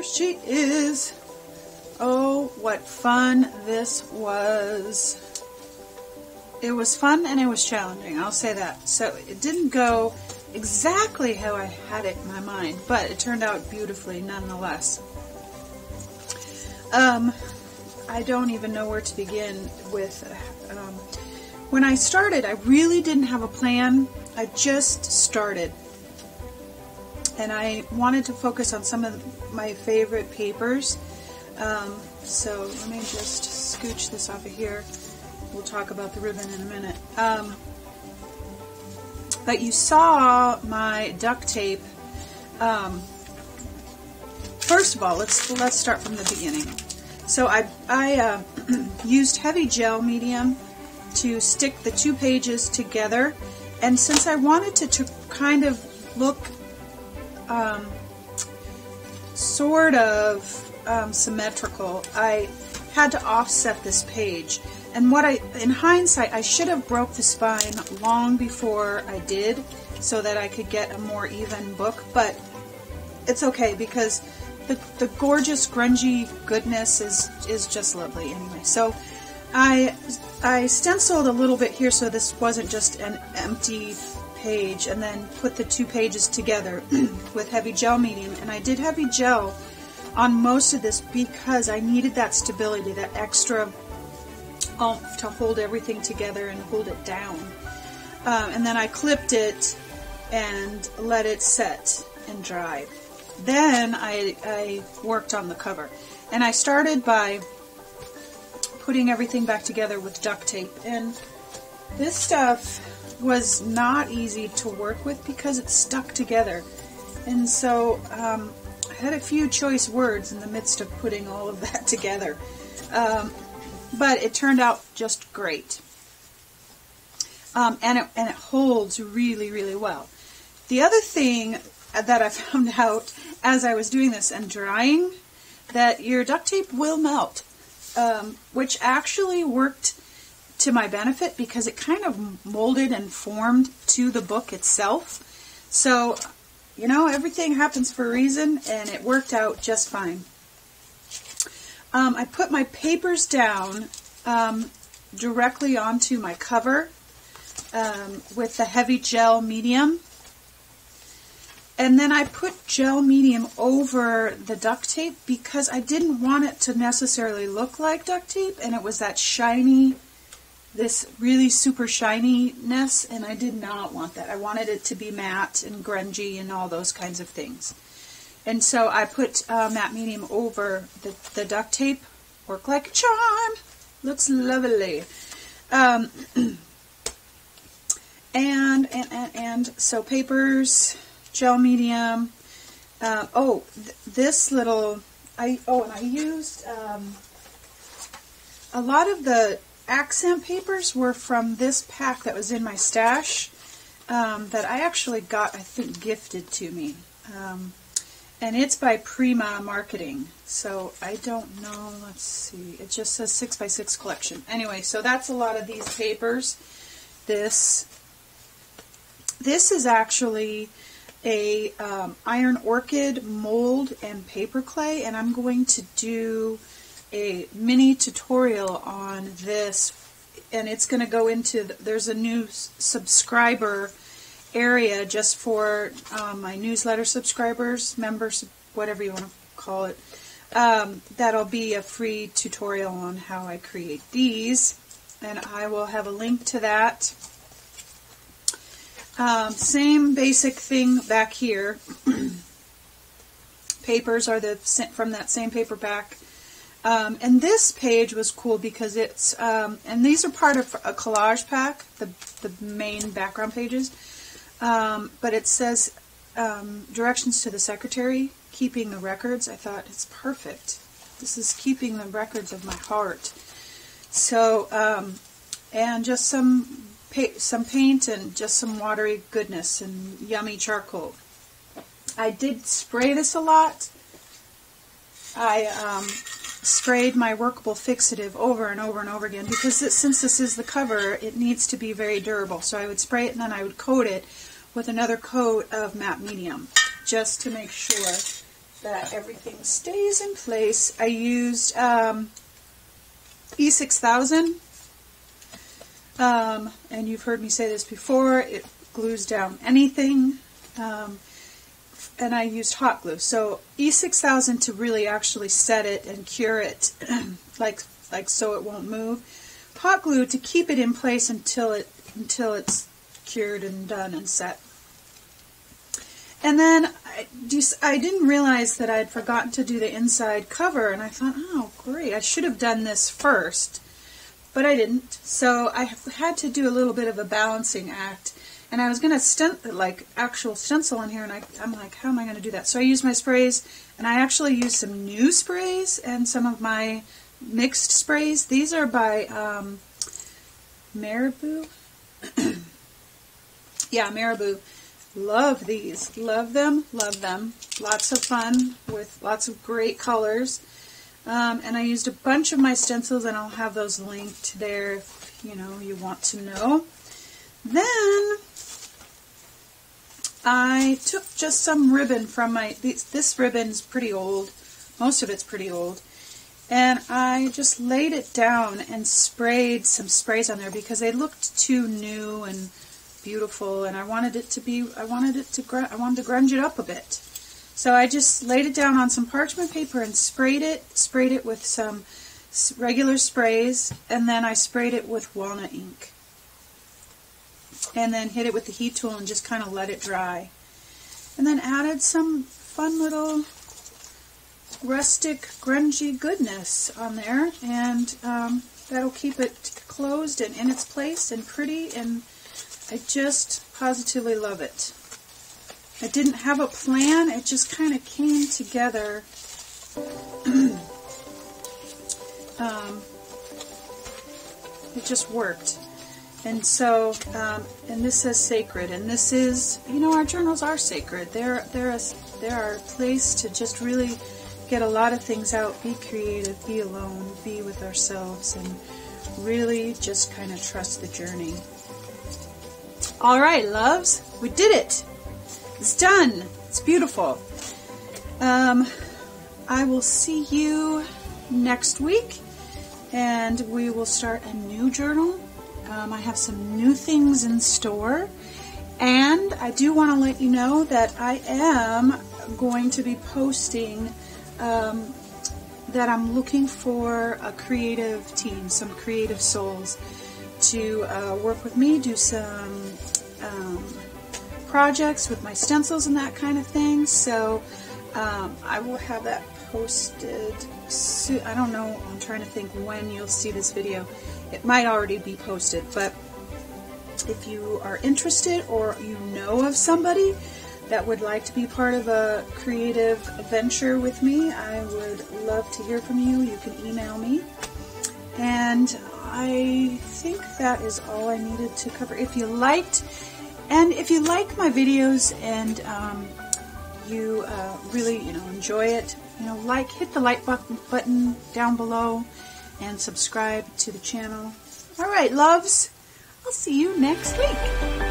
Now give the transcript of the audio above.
there she is. Oh, what fun this was. It was fun and it was challenging, I'll say that. So it didn't go exactly how I had it in my mind, but it turned out beautifully nonetheless. I don't even know where to begin with. When I started, I really didn't have a plan. I just started. And I wanted to focus on some of my favorite papers. So let me just scooch this off of here. We'll talk about the ribbon in a minute. But you saw my duct tape. First of all, let's start from the beginning. So I used heavy gel medium to stick the 2 pages together, and since I wanted to kind of look sort of symmetrical, I had to offset this page. And in hindsight, I should have broke the spine long before I did, so that I could get a more even book. But it's okay, because the gorgeous grungy goodness is just lovely anyway. So I stenciled a little bit here so this wasn't just an empty page, and then put the 2 pages together with heavy gel medium. And I did heavy gel on most of this because I needed that stability, that extra oomph to hold everything together and hold it down. And then I clipped it and let it set and dry. Then I worked on the cover. And I started by putting everything back together with duct tape. And this stuff was not easy to work with because it stuck together. And so I had a few choice words in the midst of putting all of that together. But it turned out just great. And it holds really, really well. The other thing that I found out as I was doing this and drying, that your duct tape will melt, which actually worked to my benefit because it kind of molded and formed to the book itself. So, you know, everything happens for a reason, and it worked out just fine. I put my papers down directly onto my cover with the heavy gel medium. And then I put gel medium over the duct tape because I didn't want it to necessarily look like duct tape, and it was that shiny, this really super shininess, and I did not want that. I wanted it to be matte and grungy and all those kinds of things. And so I put matte medium over the duct tape. Worked like a charm. Looks lovely. And so papers, gel medium. This little, and I used a lot of the accent papers were from this pack that was in my stash that I actually got, I think, gifted to me. And it's by Prima Marketing. So I don't know, let's see, it just says 6x6 collection. Anyway, so that's a lot of these papers. This is actually a iron orchid mold and paper clay, and I'm going to do a mini tutorial on this, and it's going to go into, there's a new subscriber area just for my newsletter subscribers, members, whatever you want to call it. That'll be a free tutorial on how I create these, and I will have a link to that. Same basic thing back here. Papers are from that same paper pack. And this page was cool because it's, and these are part of a collage pack, the main background pages. But it says directions to the secretary, keeping the records. I thought, it's perfect. This is keeping the records of my heart. So, and just some paint and just some watery goodness and yummy charcoal. I did spray this a lot. I sprayed my workable fixative over and over and over again because since this is the cover, it needs to be very durable. So I would spray it and then I would coat it with another coat of matte medium just to make sure that everything stays in place, I used E6000. And you've heard me say this before, it glues down anything. And I used hot glue. So E6000 to really actually set it and cure it, like so it won't move. Hot glue to keep it in place until it's cured and done and set. And then I didn't realize that I had forgotten to do the inside cover, and I thought, oh great, I should have done this first, but I didn't. So I had to do a little bit of a balancing act. And I was going to actual stencil on here, and I'm like, how am I going to do that? So I used my sprays, and I actually used some new sprays and some of my mixed sprays. These are by Marabou. Yeah, Marabou. Love these. Love them. Love them. Lots of fun with lots of great colors. And I used a bunch of my stencils, and I'll have those linked there if you want to know. Then I took just some ribbon from this ribbon's pretty old, most of it's pretty old, and I just laid it down and sprayed some sprays on there because they looked too new and beautiful, and I wanted to grunge it up a bit. So I just laid it down on some parchment paper and sprayed it with some regular sprays, and then I sprayed it with walnut ink. And then hit it with the heat tool and just kind of let it dry. And then added some fun little rustic, grungy goodness on there. And that'll keep it closed and in its place and pretty. And I just positively love it. I didn't have a plan. It just kind of came together. It just worked. And so, and this says sacred, and this is, our journals are sacred. They're a place to just really get a lot of things out, be creative, be alone, be with ourselves, and really just kind of trust the journey. All right, loves, we did it. It's done. It's beautiful. I will see you next week, and we will start a new journal. I have some new things in store, and I do want to let you know that I am going to be posting that I'm looking for a creative team, some creative souls to work with me, do some projects with my stencils and that kind of thing. So I will have that posted soon. I don't know, I'm trying to think when you'll see this video. It might already be posted, but if you are interested or you know of somebody that would like to be part of a creative venture with me, I would love to hear from you. You can email me. And I think that is all I needed to cover. If you liked my videos and you really enjoy it, hit the like button down below and subscribe to the channel. All right, loves, I'll see you next week.